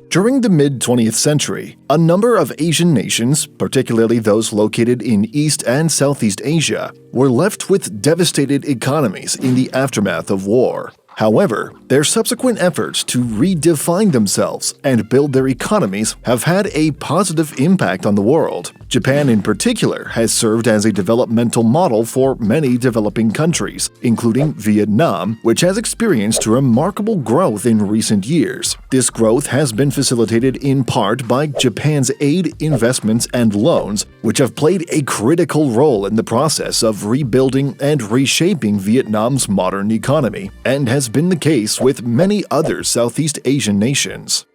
During the mid-20th century, a number of Asian nations, particularly those located in East and Southeast Asia, were left with devastated economies in the aftermath of war. However, their subsequent efforts to redefine themselves and build their economies have had a positive impact on the world. Japan in particular has served as a developmental model for many developing countries, including Vietnam, which has experienced remarkable growth in recent years. This growth has been facilitated in part by Japan's aid, investments, and loans, which have played a critical role in the process of rebuilding and reshaping Vietnam's modern economy, and has been the case with many other Southeast Asian nations.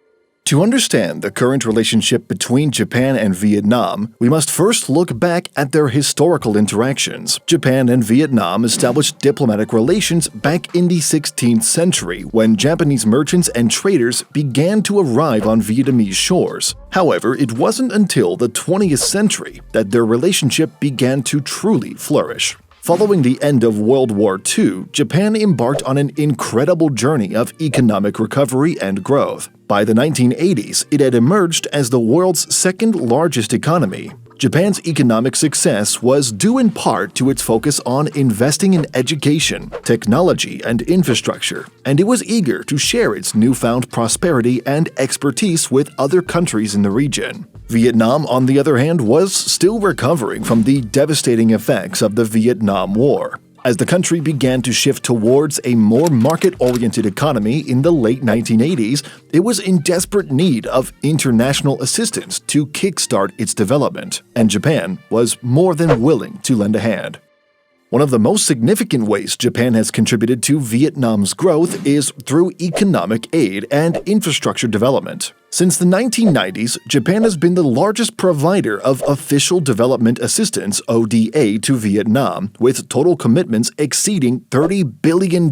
To understand the current relationship between Japan and Vietnam, we must first look back at their historical interactions. Japan and Vietnam established diplomatic relations back in the 16th century when Japanese merchants and traders began to arrive on Vietnamese shores. However, it wasn't until the 20th century that their relationship began to truly flourish. Following the end of World War II, Japan embarked on an incredible journey of economic recovery and growth. By the 1980s, it had emerged as the world's second-largest economy. Japan's economic success was due in part to its focus on investing in education, technology, and infrastructure, and it was eager to share its newfound prosperity and expertise with other countries in the region. Vietnam, on the other hand, was still recovering from the devastating effects of the Vietnam War. As the country began to shift towards a more market-oriented economy in the late 1980s, it was in desperate need of international assistance to kickstart its development, and Japan was more than willing to lend a hand. One of the most significant ways Japan has contributed to Vietnam's growth is through economic aid and infrastructure development. Since the 1990s, Japan has been the largest provider of official development assistance (ODA) to Vietnam, with total commitments exceeding $30 billion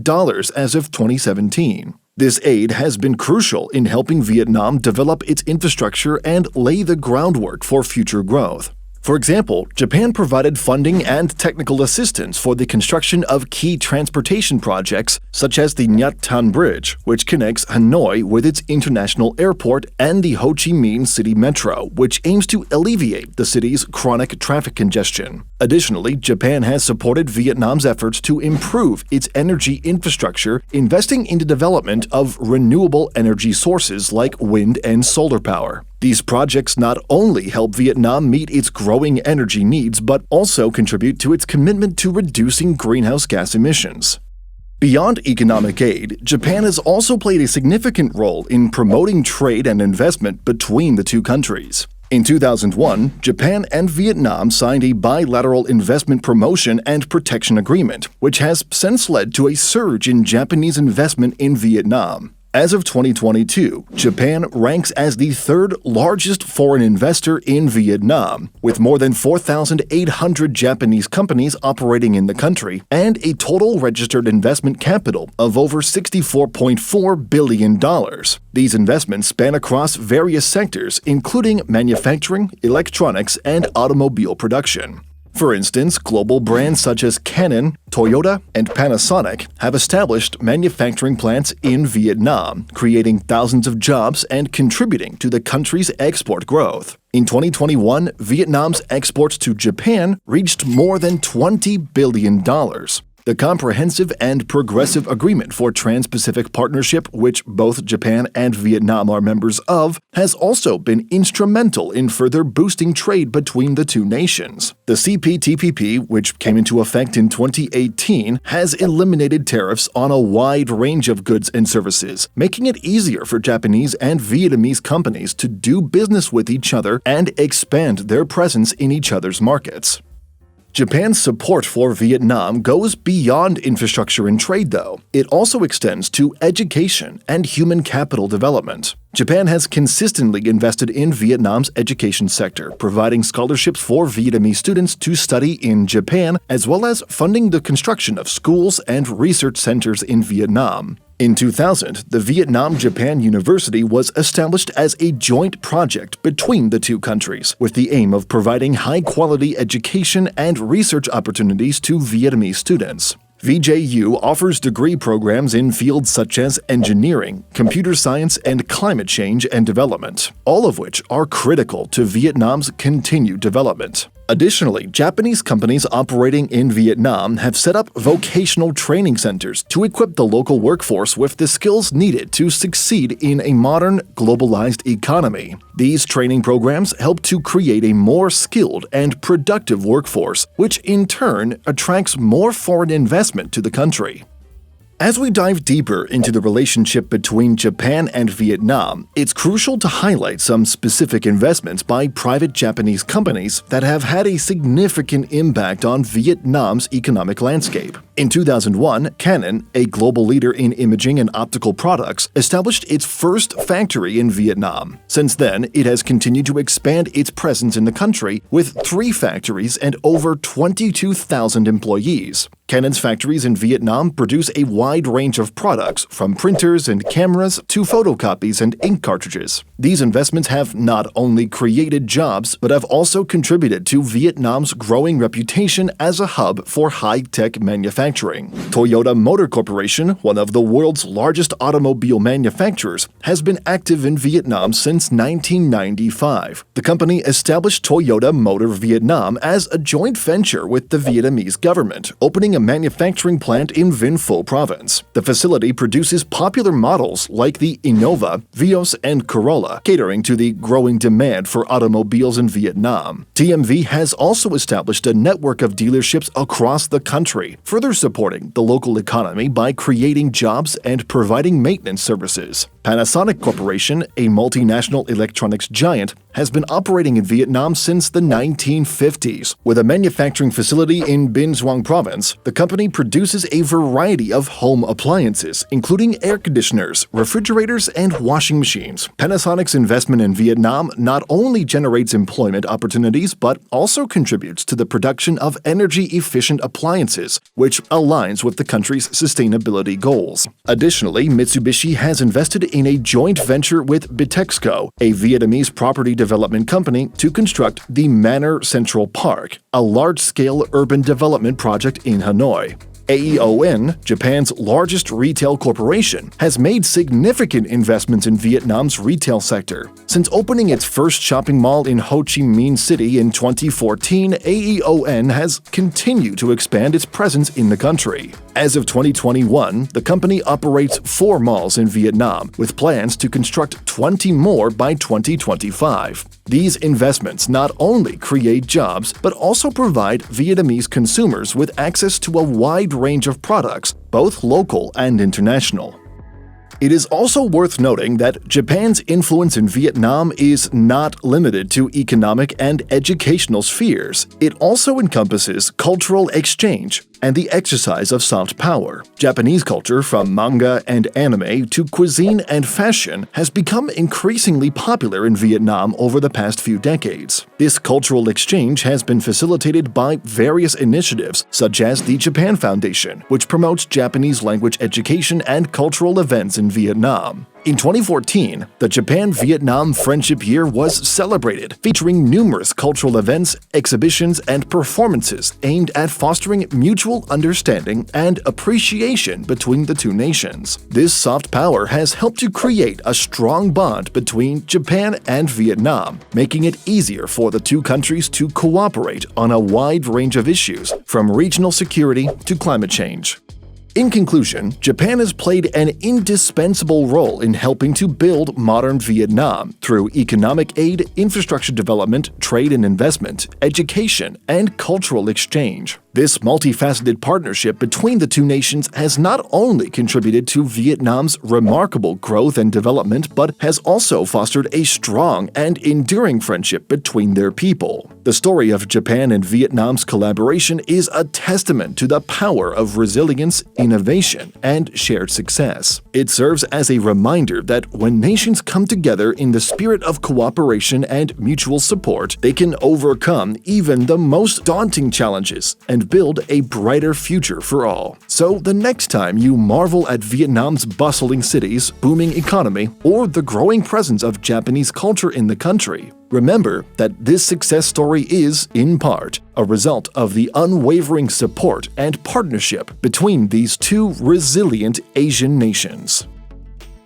as of 2017. This aid has been crucial in helping Vietnam develop its infrastructure and lay the groundwork for future growth. For example, Japan provided funding and technical assistance for the construction of key transportation projects such as the Nhut Thanh Bridge, which connects Hanoi with its international airport, and the Ho Chi Minh City Metro, which aims to alleviate the city's chronic traffic congestion. Additionally, Japan has supported Vietnam's efforts to improve its energy infrastructure, investing in the development of renewable energy sources like wind and solar power. These projects not only help Vietnam meet its growing energy needs, but also contribute to its commitment to reducing greenhouse gas emissions. Beyond economic aid, Japan has also played a significant role in promoting trade and investment between the two countries. In 2001, Japan and Vietnam signed a bilateral investment promotion and protection agreement, which has since led to a surge in Japanese investment in Vietnam. As of 2022, Japan ranks as the third largest foreign investor in Vietnam, with more than 4,800 Japanese companies operating in the country and a total registered investment capital of over $64.4 billion. These investments span across various sectors, including manufacturing, electronics, and automobile production. For instance, global brands such as Canon, Toyota, and Panasonic have established manufacturing plants in Vietnam, creating thousands of jobs and contributing to the country's export growth. In 2021, Vietnam's exports to Japan reached more than $20 billion. The Comprehensive and Progressive Agreement for Trans-Pacific Partnership, which both Japan and Vietnam are members of, has also been instrumental in further boosting trade between the two nations. The CPTPP, which came into effect in 2018, has eliminated tariffs on a wide range of goods and services, making it easier for Japanese and Vietnamese companies to do business with each other and expand their presence in each other's markets. Japan's support for Vietnam goes beyond infrastructure and trade, though. It also extends to education and human capital development. Japan has consistently invested in Vietnam's education sector, providing scholarships for Vietnamese students to study in Japan, as well as funding the construction of schools and research centers in Vietnam. In 2000, the Vietnam-Japan University was established as a joint project between the two countries, with the aim of providing high-quality education and research opportunities to Vietnamese students. VJU offers degree programs in fields such as engineering, computer science, and climate change and development, all of which are critical to Vietnam's continued development. Additionally, Japanese companies operating in Vietnam have set up vocational training centers to equip the local workforce with the skills needed to succeed in a modern, globalized economy. These training programs help to create a more skilled and productive workforce, which in turn attracts more foreign investment to the country. As we dive deeper into the relationship between Japan and Vietnam, it's crucial to highlight some specific investments by private Japanese companies that have had a significant impact on Vietnam's economic landscape. In 2001, Canon, a global leader in imaging and optical products, established its first factory in Vietnam. Since then, it has continued to expand its presence in the country with 3 factories and over 22,000 employees. Canon's factories in Vietnam produce a wide range of products, from printers and cameras to photocopies and ink cartridges. These investments have not only created jobs, but have also contributed to Vietnam's growing reputation as a hub for high-tech manufacturing. Toyota Motor Corporation, one of the world's largest automobile manufacturers, has been active in Vietnam since 1995. The company established Toyota Motor Vietnam as a joint venture with the Vietnamese government, opening a manufacturing plant in Vinh Phu province. The facility produces popular models like the Innova, Vios, and Corolla, catering to the growing demand for automobiles in Vietnam. TMV has also established a network of dealerships across the country, further supporting the local economy by creating jobs and providing maintenance services. Panasonic Corporation, a multinational electronics giant, has been operating in Vietnam since the 1950s. With a manufacturing facility in Binh Duong province, the company produces a variety of home appliances, including air conditioners, refrigerators, and washing machines. Panasonic's investment in Vietnam not only generates employment opportunities, but also contributes to the production of energy-efficient appliances, which aligns with the country's sustainability goals. Additionally, Mitsubishi has invested in a joint venture with Bitexco, a Vietnamese property development company, to construct the Manor Central Park, a large-scale urban development project in Hanoi. AEON, Japan's largest retail corporation, has made significant investments in Vietnam's retail sector. Since opening its first shopping mall in Ho Chi Minh City in 2014, AEON has continued to expand its presence in the country. As of 2021, the company operates 4 malls in Vietnam, with plans to construct 20 more by 2025. These investments not only create jobs, but also provide Vietnamese consumers with access to a wide range of products, both local and international. It is also worth noting that Japan's influence in Vietnam is not limited to economic and educational spheres. It also encompasses cultural exchange and the exercise of soft power. Japanese culture, from manga and anime to cuisine and fashion, has become increasingly popular in Vietnam over the past few decades. This cultural exchange has been facilitated by various initiatives, such as the Japan Foundation, which promotes Japanese language education and cultural events in Vietnam. In 2014, the Japan-Vietnam Friendship Year was celebrated, featuring numerous cultural events, exhibitions, and performances aimed at fostering mutual understanding and appreciation between the two nations. This soft power has helped to create a strong bond between Japan and Vietnam, making it easier for the two countries to cooperate on a wide range of issues, from regional security to climate change. In conclusion, Japan has played an indispensable role in helping to build modern Vietnam through economic aid, infrastructure development, trade and investment, education, and cultural exchange. This multifaceted partnership between the two nations has not only contributed to Vietnam's remarkable growth and development, but has also fostered a strong and enduring friendship between their people. The story of Japan and Vietnam's collaboration is a testament to the power of resilience, innovation, and shared success. It serves as a reminder that when nations come together in the spirit of cooperation and mutual support, they can overcome even the most daunting challenges and and build a brighter future for all. So the next time you marvel at Vietnam's bustling cities, booming economy, or the growing presence of Japanese culture in the country, remember that this success story is, in part, a result of the unwavering support and partnership between these two resilient Asian nations.